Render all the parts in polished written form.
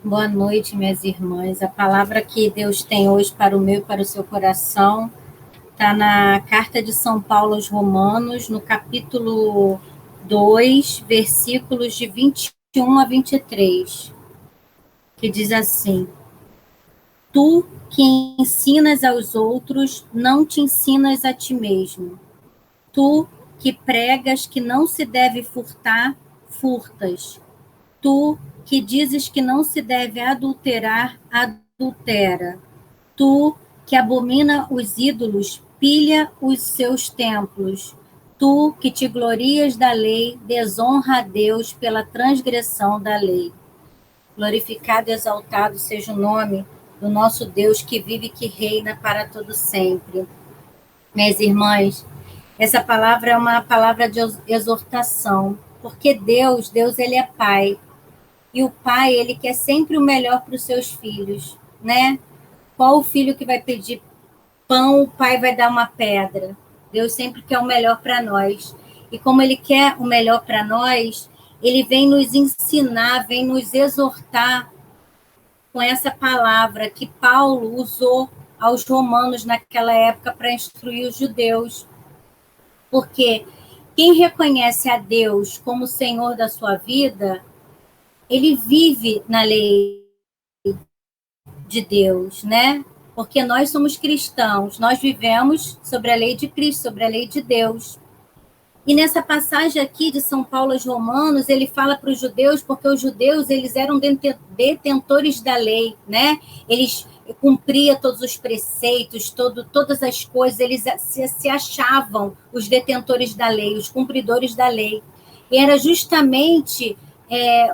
Boa noite, minhas irmãs. A palavra que Deus tem hoje para o meu e para o seu coração está na carta de São Paulo aos Romanos, no capítulo 2, versículos de 21 a 23, que diz assim: Tu que ensinas aos outros, não te ensinas a ti mesmo. Tu que pregas que não se deve furtar, furtas. Tu que dizes que não se deve adulterar, adultera. Tu que abomina os ídolos, pilha os seus templos. Tu que te glorias da lei, desonra a Deus pela transgressão da lei. Glorificado e exaltado seja o nome do nosso Deus que vive e que reina para todo sempre. Minhas irmãs, essa palavra é uma palavra de exortação, porque Deus ele é Pai. E o pai, ele quer sempre o melhor para os seus filhos, né? Qual o filho que vai pedir pão, o pai vai dar uma pedra. Deus sempre quer o melhor para nós. E como ele quer o melhor para nós, ele vem nos ensinar, vem nos exortar com essa palavra que Paulo usou aos romanos naquela época para instruir os judeus. Porque quem reconhece a Deus como Senhor da sua vida, ele vive na lei de Deus, né? Porque nós somos cristãos, nós vivemos sobre a lei de Cristo, sobre a lei de Deus. E nessa passagem aqui de São Paulo aos Romanos, ele fala para os judeus, porque os judeus eles eram detentores da lei, né? Eles cumpriam todos os preceitos, todas as coisas, eles se achavam os detentores da lei, os cumpridores da lei. E era justamente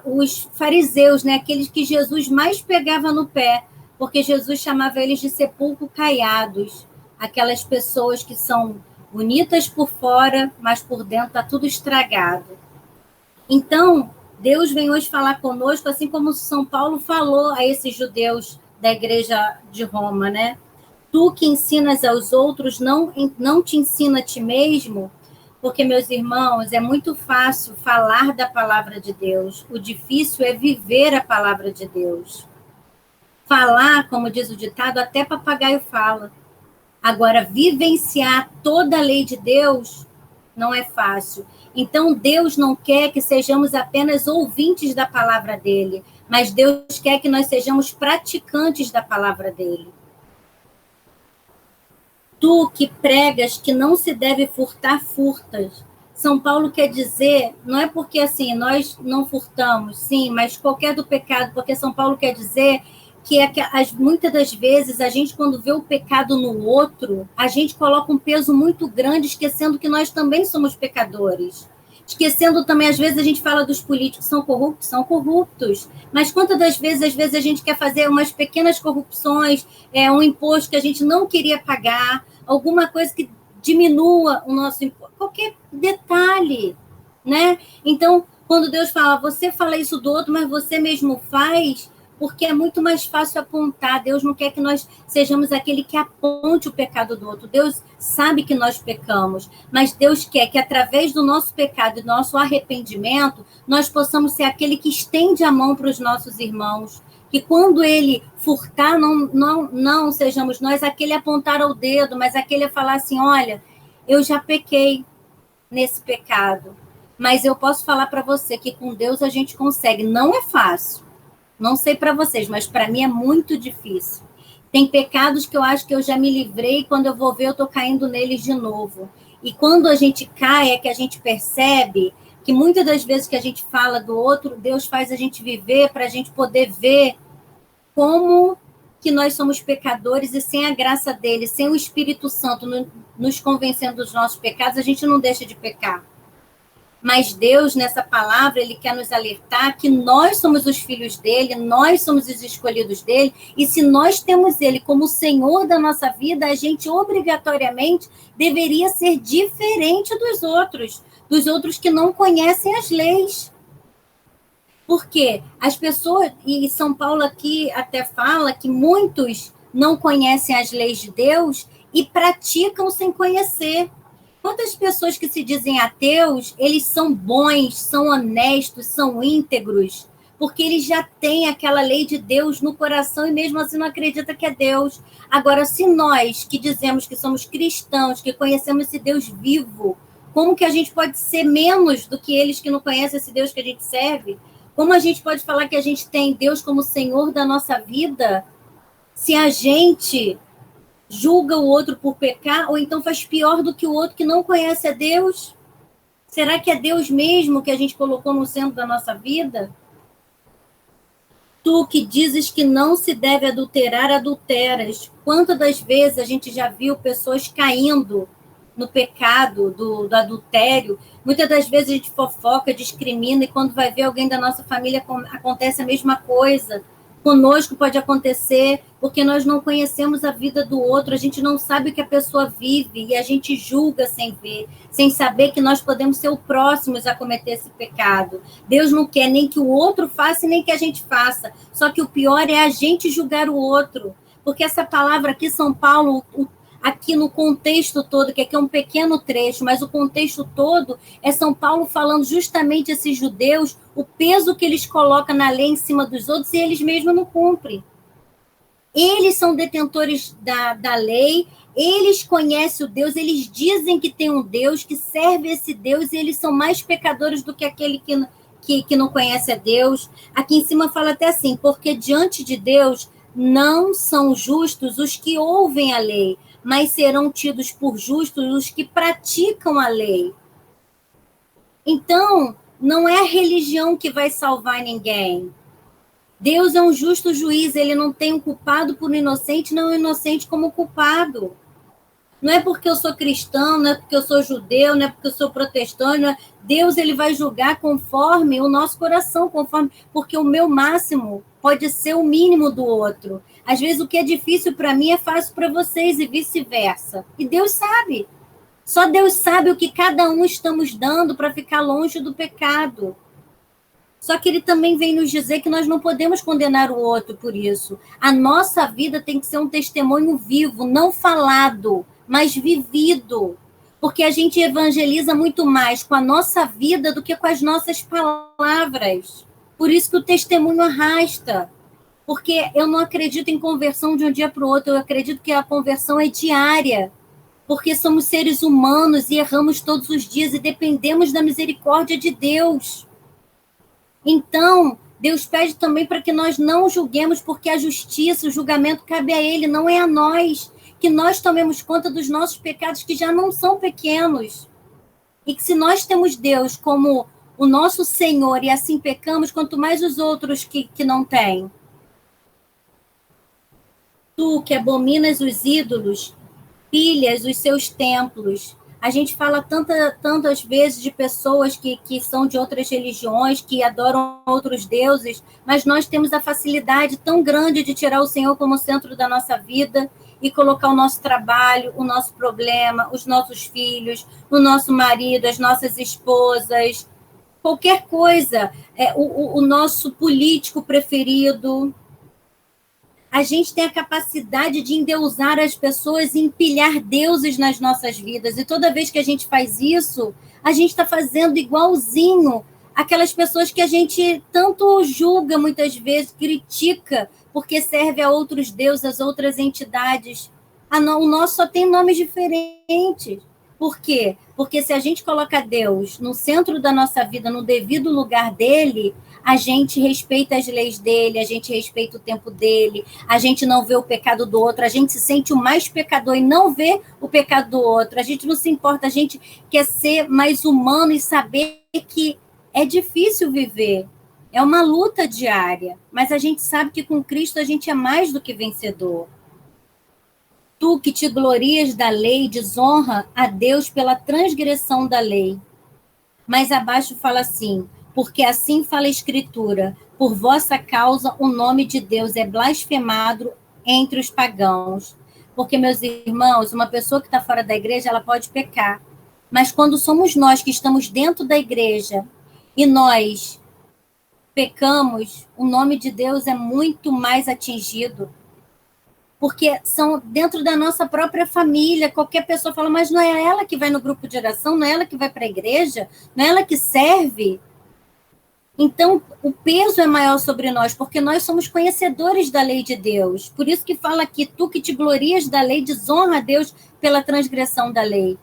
os fariseus, né? Aqueles que Jesus mais pegava no pé, porque Jesus chamava eles de sepulcro caiados, aquelas pessoas que são bonitas por fora, mas por dentro está tudo estragado. Então, Deus vem hoje falar conosco, assim como São Paulo falou a esses judeus da igreja de Roma, né? Tu que ensinas aos outros, não te ensina a ti mesmo, porque, meus irmãos, é muito fácil falar da palavra de Deus, o difícil é viver a palavra de Deus. Falar, como diz o ditado, até papagaio fala. Agora, vivenciar toda a lei de Deus não é fácil. Então, Deus não quer que sejamos apenas ouvintes da palavra dele, mas Deus quer que nós sejamos praticantes da palavra dele. Tu que pregas que não se deve furtar, furtas. São Paulo quer dizer, não é porque assim, nós não furtamos, sim, mas qualquer do pecado, porque São Paulo quer dizer que muitas das vezes a gente, quando vê o pecado no outro, a gente coloca um peso muito grande, esquecendo que nós também somos pecadores. Esquecendo também, às vezes a gente fala dos políticos, são corruptos, mas quantas das vezes, às vezes a gente quer fazer umas pequenas corrupções, um imposto que a gente não queria pagar, alguma coisa que diminua o nosso imposto, qualquer detalhe, né? Então, quando Deus fala, você fala isso do outro, mas você mesmo faz, porque é muito mais fácil apontar. Deus não quer que nós sejamos aquele que aponte o pecado do outro. Deus sabe que nós pecamos, mas Deus quer que através do nosso pecado e do nosso arrependimento, nós possamos ser aquele que estende a mão para os nossos irmãos. Que quando ele furtar, não sejamos nós aquele a apontar ao dedo, mas aquele a falar assim, olha, eu já pequei nesse pecado, mas eu posso falar para você que com Deus a gente consegue. Não é fácil. Não sei para vocês, mas para mim é muito difícil. Tem pecados que eu acho que eu já me livrei, e quando eu vou ver, eu estou caindo neles de novo. E quando a gente cai, é que a gente percebe que muitas das vezes que a gente fala do outro, Deus faz a gente viver para a gente poder ver como que nós somos pecadores e sem a graça dele, sem o Espírito Santo nos convencendo dos nossos pecados, a gente não deixa de pecar. Mas Deus, nessa palavra, ele quer nos alertar que nós somos os filhos dele, nós somos os escolhidos dele, e se nós temos ele como Senhor da nossa vida, a gente obrigatoriamente deveria ser diferente dos outros que não conhecem as leis. Por quê? As pessoas, e São Paulo aqui até fala que muitos não conhecem as leis de Deus e praticam sem conhecer. Quantas pessoas que se dizem ateus, eles são bons, são honestos, são íntegros, porque ele já tem aquela lei de Deus no coração e mesmo assim não acredita que é Deus. Agora, se nós que dizemos que somos cristãos, que conhecemos esse Deus vivo, como que a gente pode ser menos do que eles que não conhecem esse Deus que a gente serve? Como a gente pode falar que a gente tem Deus como Senhor da nossa vida, se a gente julga o outro por pecar, ou então faz pior do que o outro que não conhece a Deus? Será que é Deus mesmo que a gente colocou no centro da nossa vida? Tu que dizes que não se deve adulterar, adulteras. Quantas das vezes a gente já viu pessoas caindo no pecado do adultério? Muitas das vezes a gente fofoca, discrimina, e quando vai ver alguém da nossa família, acontece a mesma coisa. Conosco pode acontecer, porque nós não conhecemos a vida do outro, a gente não sabe o que a pessoa vive, e a gente julga sem ver, sem saber que nós podemos ser os próximos a cometer esse pecado. Deus não quer nem que o outro faça, nem que a gente faça. Só que o pior é a gente julgar o outro. Porque essa palavra aqui, São Paulo, aqui no contexto todo, que aqui é um pequeno trecho, mas o contexto todo é São Paulo falando justamente a esses judeus, o peso que eles colocam na lei em cima dos outros e eles mesmos não cumprem. Eles são detentores da lei, eles conhecem o Deus, eles dizem que tem um Deus, que serve esse Deus, e eles são mais pecadores do que aquele que não conhece a Deus. Aqui em cima fala até assim, porque diante de Deus não são justos os que ouvem a lei, mas serão tidos por justos os que praticam a lei. Então, não é a religião que vai salvar ninguém. Deus é um justo juiz, ele não tem um culpado por um inocente, não um inocente como culpado. Não é porque eu sou cristão, não é porque eu sou judeu, não é porque eu sou protestante. Não é... Deus ele vai julgar conforme o nosso coração, conforme, porque o meu máximo pode ser o mínimo do outro. Às vezes o que é difícil para mim é fácil para vocês e vice-versa. E Deus sabe. Só Deus sabe o que cada um estamos dando para ficar longe do pecado. Só que ele também vem nos dizer que nós não podemos condenar o outro por isso. A nossa vida tem que ser um testemunho vivo, não falado, mas vivido. Porque a gente evangeliza muito mais com a nossa vida do que com as nossas palavras. Por isso que o testemunho arrasta. Porque eu não acredito em conversão de um dia para o outro, eu acredito que a conversão é diária. Porque somos seres humanos e erramos todos os dias e dependemos da misericórdia de Deus. Então, Deus pede também para que nós não julguemos, porque a justiça, o julgamento cabe a Ele, não é a nós. Que nós tomemos conta dos nossos pecados, que já não são pequenos. E que se nós temos Deus como o nosso Senhor e assim pecamos, quanto mais os outros que não têm. Tu que abominas os ídolos, pilhas os seus templos. A gente fala tantas vezes de pessoas que são de outras religiões, que adoram outros deuses, mas nós temos a facilidade tão grande de tirar o Senhor como centro da nossa vida e colocar o nosso trabalho, o nosso problema, os nossos filhos, o nosso marido, as nossas esposas, qualquer coisa, o nosso político preferido. A gente tem a capacidade de endeusar as pessoas e empilhar deuses nas nossas vidas. E toda vez que a gente faz isso, a gente está fazendo igualzinho aquelas pessoas que a gente tanto julga muitas vezes, critica, porque serve a outros deuses, a outras entidades. O nosso só tem nomes diferentes. Por quê? Porque se a gente coloca Deus no centro da nossa vida, no devido lugar dele, a gente respeita as leis dele, a gente respeita o tempo dele, a gente não vê o pecado do outro, a gente se sente o mais pecador e não vê o pecado do outro, a gente não se importa, a gente quer ser mais humano e saber que é difícil viver, é uma luta diária, mas a gente sabe que com Cristo a gente é mais do que vencedor. Tu que te glorias da lei, desonra a Deus pela transgressão da lei. Mas abaixo fala assim, porque assim fala a Escritura, por vossa causa o nome de Deus é blasfemado entre os pagãos. Porque, meus irmãos, uma pessoa que está fora da igreja, ela pode pecar. Mas quando somos nós que estamos dentro da igreja e nós pecamos, o nome de Deus é muito mais atingido. Porque são dentro da nossa própria família, qualquer pessoa fala, mas não é ela que vai no grupo de oração, não é ela que vai para a igreja, não é ela que serve. Então, o peso é maior sobre nós, porque nós somos conhecedores da lei de Deus. Por isso que fala que tu que te glorias da lei, desonra a Deus pela transgressão da lei.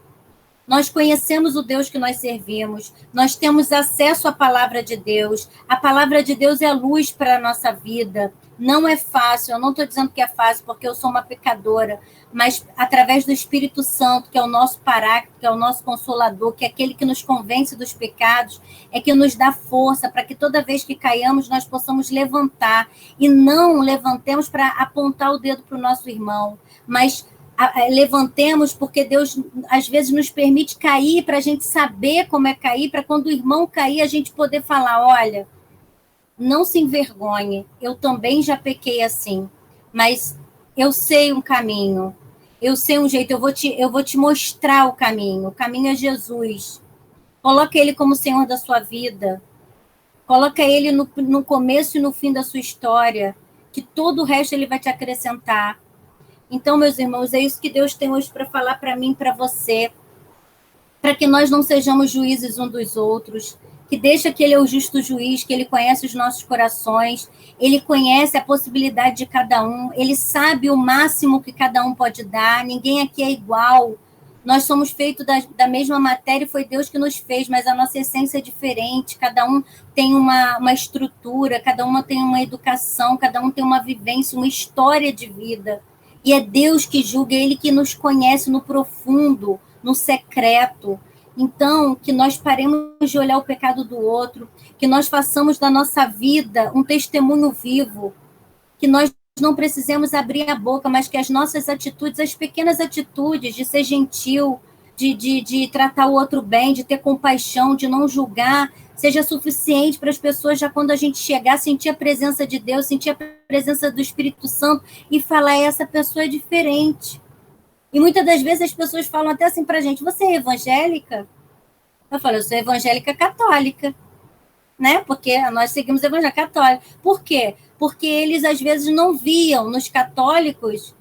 Nós conhecemos o Deus que nós servimos, nós temos acesso à palavra de Deus. A palavra de Deus é luz para a nossa vida. Não é fácil, eu não estou dizendo que é fácil, porque eu sou uma pecadora, mas através do Espírito Santo, que é o nosso paráclito, que é o nosso consolador, que é aquele que nos convence dos pecados, é que nos dá força para que toda vez que caiamos nós possamos levantar, e não levantemos para apontar o dedo para o nosso irmão, mas levantemos, porque Deus às vezes nos permite cair para a gente saber como é cair, para quando o irmão cair a gente poder falar, olha, não se envergonhe, eu também já pequei assim, mas eu sei um caminho, eu sei um jeito, eu vou te mostrar o caminho é Jesus. Coloca ele como Senhor da sua vida, coloca ele no começo e no fim da sua história, que todo o resto ele vai te acrescentar. Então, meus irmãos, é isso que Deus tem hoje para falar para mim, para você, para que nós não sejamos juízes um dos outros, que deixa que Ele é o justo juiz, que Ele conhece os nossos corações, Ele conhece a possibilidade de cada um, Ele sabe o máximo que cada um pode dar, ninguém aqui é igual, nós somos feitos da mesma matéria, foi Deus que nos fez, mas a nossa essência é diferente, cada um tem uma estrutura, cada uma tem uma educação, cada um tem uma vivência, uma história de vida. E é Deus que julga, é Ele que nos conhece no profundo, no secreto. Então, que nós paremos de olhar o pecado do outro, que nós façamos da nossa vida um testemunho vivo, que nós não precisemos abrir a boca, mas que as nossas atitudes, as pequenas atitudes de ser gentil, de tratar o outro bem, de ter compaixão, de não julgar, seja suficiente para as pessoas, já quando a gente chegar, sentir a presença de Deus, sentir a presença do Espírito Santo e falar, essa pessoa é diferente. E muitas das vezes as pessoas falam até assim para a gente, você é evangélica? Eu falo, eu sou evangélica católica, né? Porque nós seguimos o evangelho católico. Por quê? Porque eles às vezes não viam nos católicos,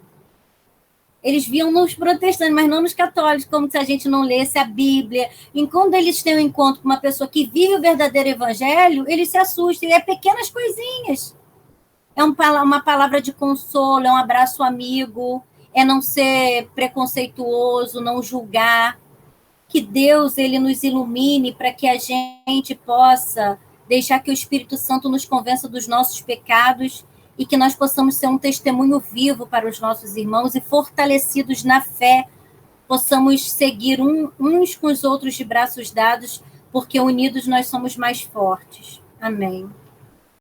eles viam nos protestantes, mas não nos católicos, como se a gente não lesse a Bíblia. E quando eles têm um encontro com uma pessoa que vive o verdadeiro evangelho, eles se assustam. E é pequenas coisinhas. É uma palavra de consolo, é um abraço amigo, é não ser preconceituoso, não julgar. Que Deus ele nos ilumine para que a gente possa deixar que o Espírito Santo nos convença dos nossos pecados e que nós possamos ser um testemunho vivo para os nossos irmãos e fortalecidos na fé, possamos seguir uns com os outros de braços dados, porque unidos nós somos mais fortes. Amém.